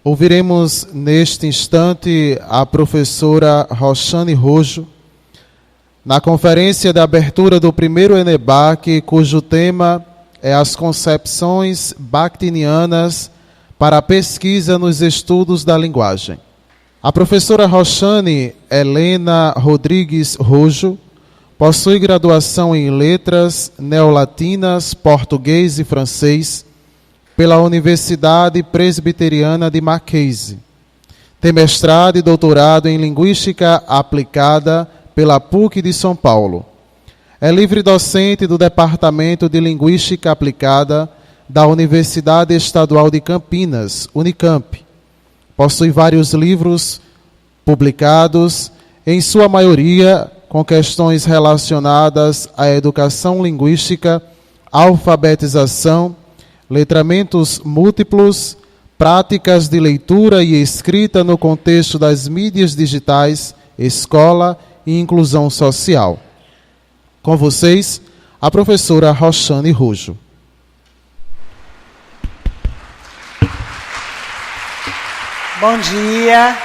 Ouviremos neste instante a professora Roxane Rojo, na conferência de abertura do primeiro ENEBAC, cujo tema é as concepções bakhtinianas para a pesquisa nos estudos da linguagem. A professora Roxane Helena Rodrigues Rojo possui graduação em Letras Neolatinas, Português e Francês pela Universidade Presbiteriana de Mackenzie. Tem mestrado e doutorado em Linguística Aplicada pela PUC de São Paulo. É livre docente do Departamento de Linguística Aplicada da Universidade Estadual de Campinas, Unicamp. Possui vários livros publicados, em sua maioria com questões relacionadas à educação linguística, alfabetização, letramentos múltiplos, práticas de leitura e escrita no contexto das mídias digitais, escola e inclusão social. Com vocês, a professora Roxane Rojo. Bom dia,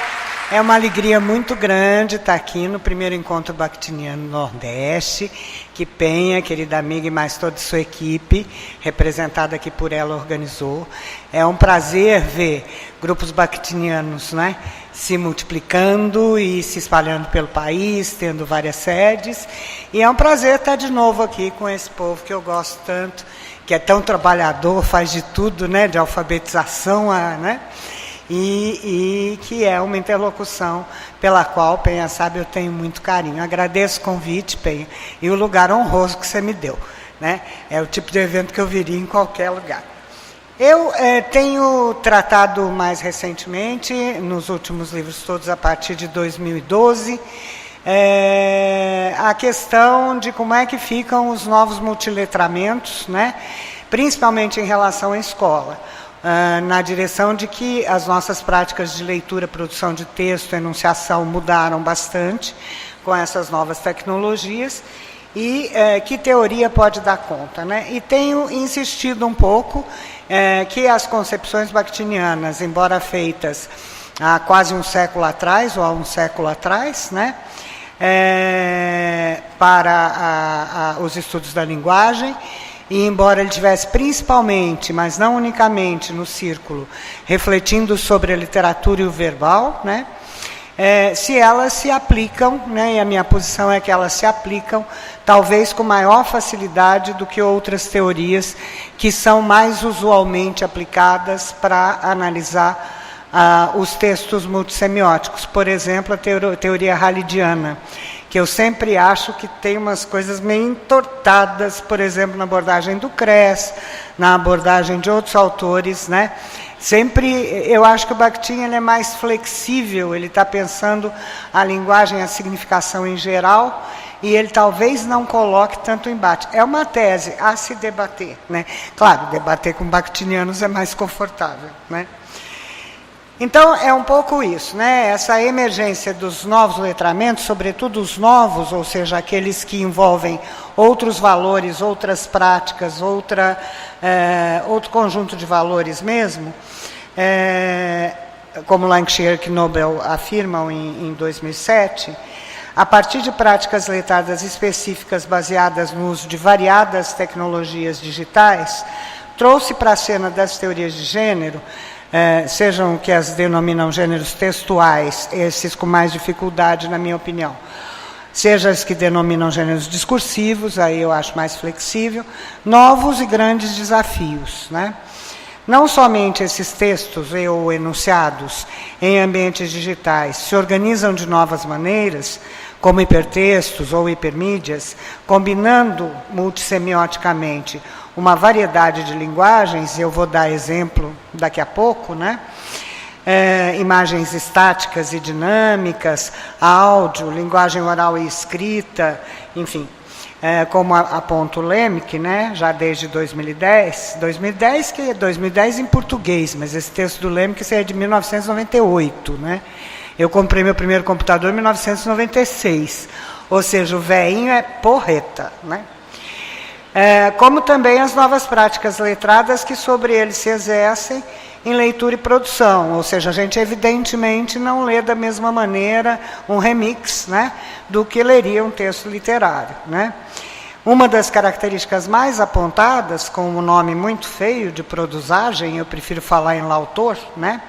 é uma alegria muito grande estar aqui no primeiro encontro bakhtiniano Nordeste, que Penha, querida amiga, e mais toda a sua equipe, representada aqui por ela, organizou. É um prazer ver grupos bakhtinianos, né, se multiplicando e se espalhando pelo país, tendo várias sedes. E é um prazer estar de novo aqui com esse povo que eu gosto tanto, que é tão trabalhador, faz de tudo, né, de alfabetização a, né, e que é uma interlocução pela qual, Penha sabe, eu tenho muito carinho. Agradeço o convite, Penha, e o lugar honroso que você me deu, né? É o tipo de evento que eu viria em qualquer lugar. Eu tenho tratado mais recentemente, nos últimos livros todos a partir de 2012, a questão de como é que ficam os novos multiletramentos, né? Principalmente em relação à escola. Na direção de que as nossas práticas de leitura, produção de texto, enunciação mudaram bastante com essas novas tecnologias e que teoria pode dar conta, né? E tenho insistido um pouco que as concepções bakhtinianas, embora feitas há quase um século atrás ou há um século atrás, né, para os estudos da linguagem, e embora ele tivesse principalmente, mas não unicamente, no círculo, refletindo sobre a literatura e o verbal, né, se elas se aplicam, né, e a minha posição é que elas se aplicam, talvez com maior facilidade do que outras teorias que são mais usualmente aplicadas para analisar os textos multissemióticos. Por exemplo, a teoria halidiana, que eu sempre acho que tem umas coisas meio entortadas, por exemplo, na abordagem do Kress, na abordagem de outros autores, né? Sempre, eu acho que o Bakhtin ele é mais flexível, ele está pensando a linguagem, a significação em geral, e ele talvez não coloque tanto embate. É uma tese a se debater, né? Claro, debater com bakhtinianos é mais confortável, né? Então, é um pouco isso, né? Essa emergência dos novos letramentos, sobretudo os novos, ou seja, aqueles que envolvem outros valores, outras práticas, outro conjunto de valores mesmo, como Lancashire e Knobel afirmam em 2007, a partir de práticas letradas específicas baseadas no uso de variadas tecnologias digitais, trouxe para a cena das teorias de gênero, sejam o que as denominam gêneros textuais, esses com mais dificuldade, na minha opinião, seja as que denominam gêneros discursivos, aí eu acho mais flexível, novos e grandes desafios, né? Não somente esses textos ou enunciados em ambientes digitais se organizam de novas maneiras, como hipertextos ou hipermídias, combinando multissemioticamente uma variedade de linguagens, e eu vou dar exemplo daqui a pouco, né? Imagens estáticas e dinâmicas, áudio, linguagem oral e escrita, enfim, como aponta o Lemke, né? Já desde 2010, que é 2010 em português, mas esse texto do Lemke é de 1998, né? Eu comprei meu primeiro computador em 1996, ou seja, o velhinho é porreta, né? Como também as novas práticas letradas que sobre ele se exercem em leitura e produção, ou seja, a gente evidentemente não lê da mesma maneira um remix, né, do que leria um texto literário, né. Uma das características mais apontadas, com um nome muito feio de produzagem, eu prefiro falar em lautor, né,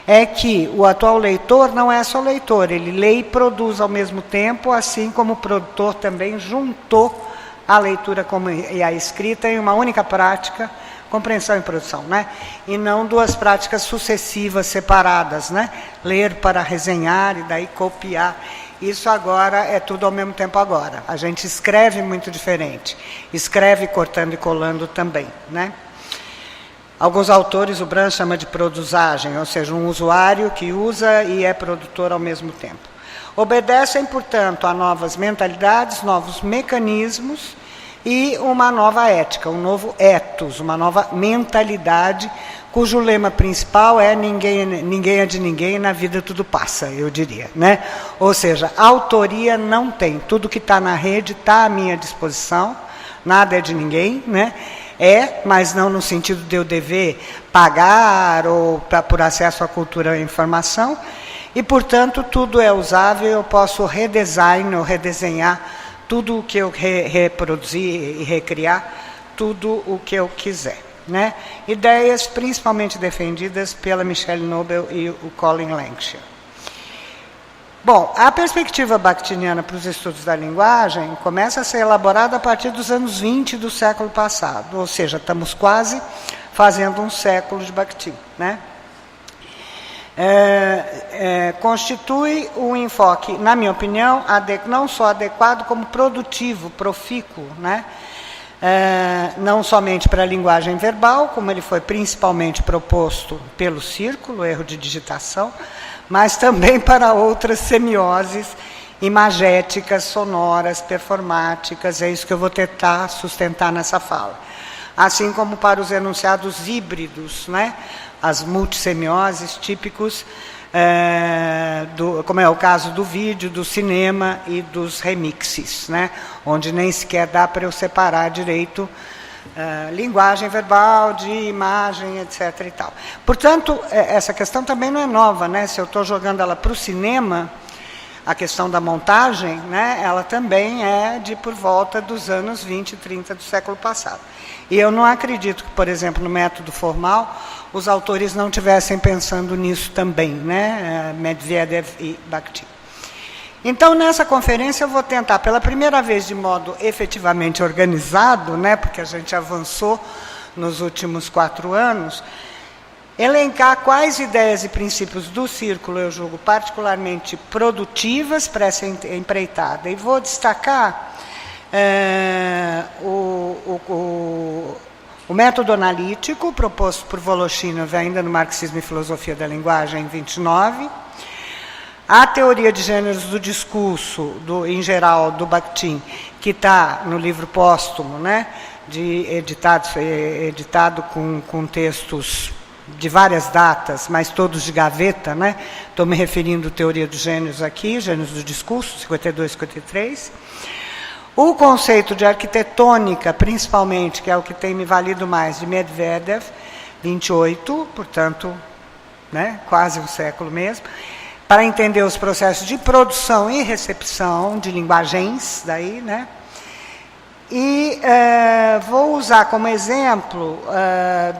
é que o atual leitor não é só leitor, ele lê e produz ao mesmo tempo, assim como o produtor também juntou a leitura e a escrita em uma única prática, compreensão e produção, né? E não duas práticas sucessivas, separadas, né? Ler para resenhar e daí copiar. Isso agora é tudo ao mesmo tempo agora. A gente escreve muito diferente. Escreve cortando e colando também, né? Alguns autores, o Bran chama de produzagem, ou seja, um usuário que usa e é produtor ao mesmo tempo. Obedecem, portanto, a novas mentalidades, novos mecanismos e uma nova ética, um novo ethos, uma nova mentalidade, cujo lema principal é ninguém é de ninguém, na vida tudo passa, eu diria, né? Ou seja, autoria não tem, tudo que está na rede está à minha disposição, nada é de ninguém, né? Mas não no sentido de eu dever pagar ou por acesso à cultura e à informação, e, portanto, tudo é usável, eu posso redesign ou redesenhar tudo o que eu reproduzir e recriar, tudo o que eu quiser, né? Ideias principalmente defendidas pela Michelle Nobel e o Colin Lancashire. Bom, a perspectiva bakhtiniana para os estudos da linguagem começa a ser elaborada a partir dos anos 20 do século passado, ou seja, estamos quase fazendo um século de Bakhtin, né? Constitui um enfoque, na minha opinião, não só adequado, como produtivo, profícuo, né? Não somente para a linguagem verbal, como ele foi principalmente proposto pelo círculo, erro de digitação, mas também para outras semioses imagéticas, sonoras, performáticas, é isso que eu vou tentar sustentar nessa fala. Assim como para os enunciados híbridos, né? As multissemioses típicos, como é o caso do vídeo, do cinema e dos remixes, né? Onde nem sequer dá para eu separar direito linguagem verbal, de imagem, etc. e tal. Portanto, essa questão também não é nova, né? Se eu estou jogando ela para o cinema, a questão da montagem, né, ela também é de por volta dos anos 20 e 30 do século passado. E eu não acredito que, por exemplo, no método formal, os autores não estivessem pensando nisso também, né, Medvedev e Bakhtin. Então, nessa conferência, eu vou tentar, pela primeira vez, de modo efetivamente organizado, né, porque a gente avançou nos últimos 4 anos, elencar quais ideias e princípios do círculo eu julgo particularmente produtivas para essa empreitada. E vou destacar o método analítico proposto por Voloshinov ainda no Marxismo e Filosofia da Linguagem, em 29, a teoria de gêneros do discurso, em geral, do Bakhtin, que está no livro póstumo, né, editado com textos de várias datas, mas todos de gaveta, né? Estou me referindo à teoria dos gêneros aqui, gêneros do discurso, 52, 53. O conceito de arquitetônica, principalmente, que é o que tem me valido mais, de Medvedev, 28, portanto, né, quase um século mesmo, para entender os processos de produção e recepção de linguagens, daí, né? E vou usar como exemplo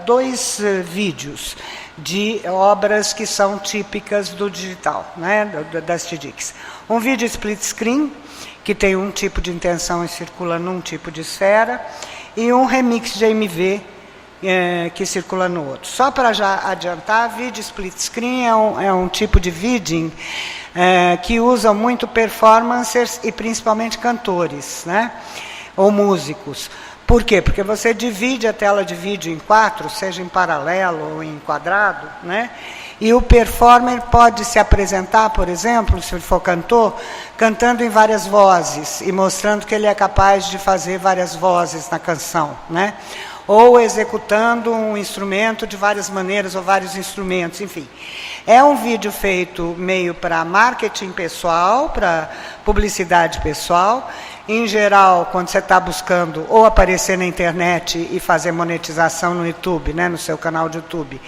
2 vídeos de obras que são típicas do digital, né, das TEDx. Um vídeo split screen, que tem um tipo de intenção e circula num tipo de esfera, e um remix de MV que circula no outro. Só para já adiantar, vídeo split screen é um tipo de vídeo que usa muito performancers e principalmente cantores, né? Ou músicos. Por quê? Porque você divide a tela de vídeo em 4, seja em paralelo ou em quadrado, né? E o performer pode se apresentar, por exemplo, se ele for cantor, cantando em várias vozes e mostrando que ele é capaz de fazer várias vozes na canção, né? Ou executando um instrumento de várias maneiras ou vários instrumentos, enfim. É um vídeo feito meio para marketing pessoal, para publicidade pessoal. Em geral, quando você está buscando ou aparecer na internet e fazer monetização no YouTube, né, no seu canal de YouTube,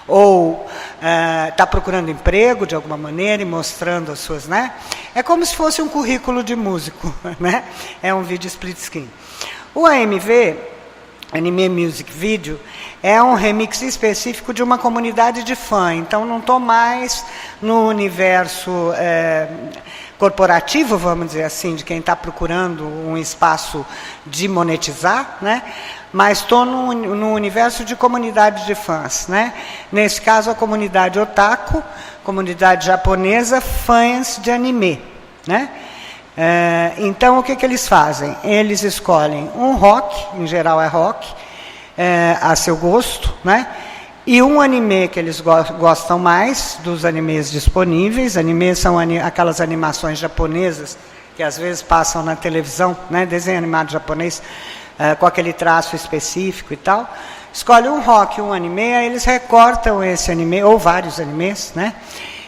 ou está procurando emprego de alguma maneira e mostrando as suas, né? É como se fosse um currículo de músico, né? É um vídeo split screen. O AMV, Anime Music Video, é um remix específico de uma comunidade de fã, então não estou mais no universo corporativo, vamos dizer assim, de quem está procurando um espaço de monetizar, né? Mas estou no universo de comunidade de fãs, né? Nesse caso, a comunidade otaku, comunidade japonesa, fãs de anime, né? Então, o que eles fazem? Eles escolhem um rock, em geral é rock, a seu gosto, né? E um anime que eles gostam mais dos animes disponíveis. Animes são aquelas animações japonesas que às vezes passam na televisão, né? Desenho animado japonês, com aquele traço específico e tal. Escolhe um rock, um anime, aí eles recortam esse anime, ou vários animes, né?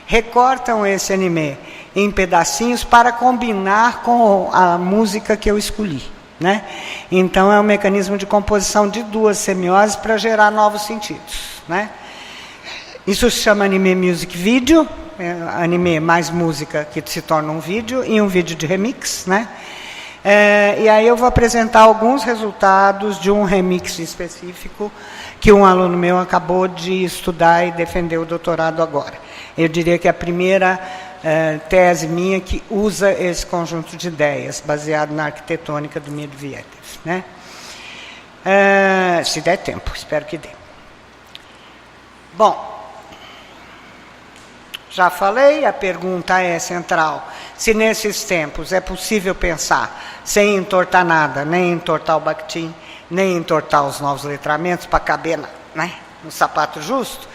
Recortam esse anime em pedacinhos para combinar com a música que eu escolhi, né? Então é um mecanismo de composição de duas semioses para gerar novos sentidos, né? Isso se chama Anime Music Video, anime mais música que se torna um vídeo, e um vídeo de remix, né? E aí eu vou apresentar alguns resultados de um remix específico que um aluno meu acabou de estudar e defender o doutorado agora. Eu diria que é a primeira tese minha que usa esse conjunto de ideias, baseado na arquitetônica do Medvedev, né? Se der tempo, espero que dê. Bom, já falei, a pergunta é central. Se nesses tempos é possível pensar sem entortar nada, nem entortar o Bakhtin, nem entortar os novos letramentos para caber no sapato justo,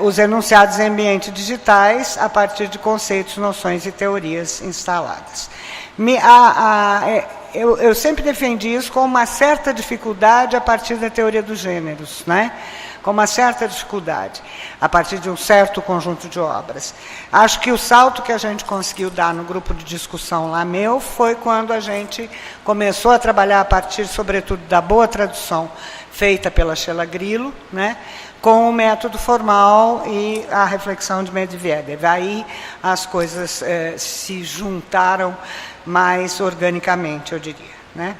os enunciados em ambientes digitais a partir de conceitos, noções e teorias instaladas. Eu sempre defendi isso com uma certa dificuldade a partir da teoria dos gêneros, né? Com uma certa dificuldade, a partir de um certo conjunto de obras. Acho que o salto que a gente conseguiu dar no grupo de discussão lá meu foi quando a gente começou a trabalhar a partir, sobretudo, da boa tradução feita pela Sheila Grillo, né? Com o método formal e a reflexão de Medvedev. Aí as coisas se juntaram mais organicamente, eu diria, né?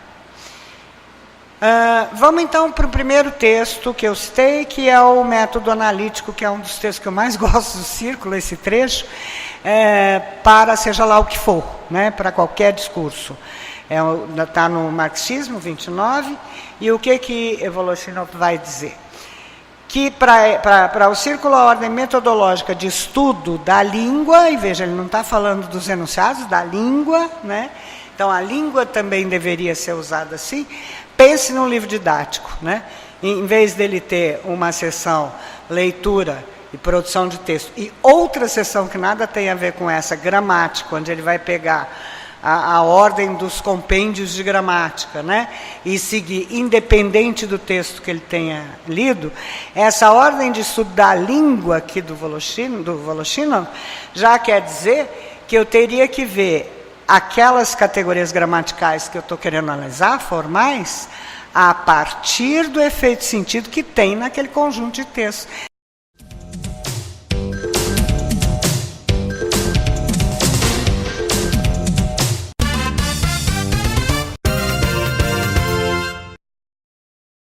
Vamos então para o primeiro texto que eu citei, que é o método analítico, que é um dos textos que eu mais gosto do Círculo, esse trecho, para seja lá o que for, né? Para qualquer discurso. Está no Marxismo 29, e o que Evoloshinov vai dizer? Que para o Círculo, a ordem metodológica de estudo da língua, e veja, ele não está falando dos enunciados, da língua, né? Então a língua também deveria ser usada assim. Pense num livro didático, né? Em vez dele ter uma seção leitura e produção de texto, e outra seção que nada tem a ver com essa, gramática, onde ele vai pegar a ordem dos compêndios de gramática, né? E seguir, independente do texto que ele tenha lido, essa ordem de estudo da língua aqui do Voloshinov já quer dizer que eu teria que ver aquelas categorias gramaticais que eu estou querendo analisar, formais, a partir do efeito de sentido que tem naquele conjunto de textos.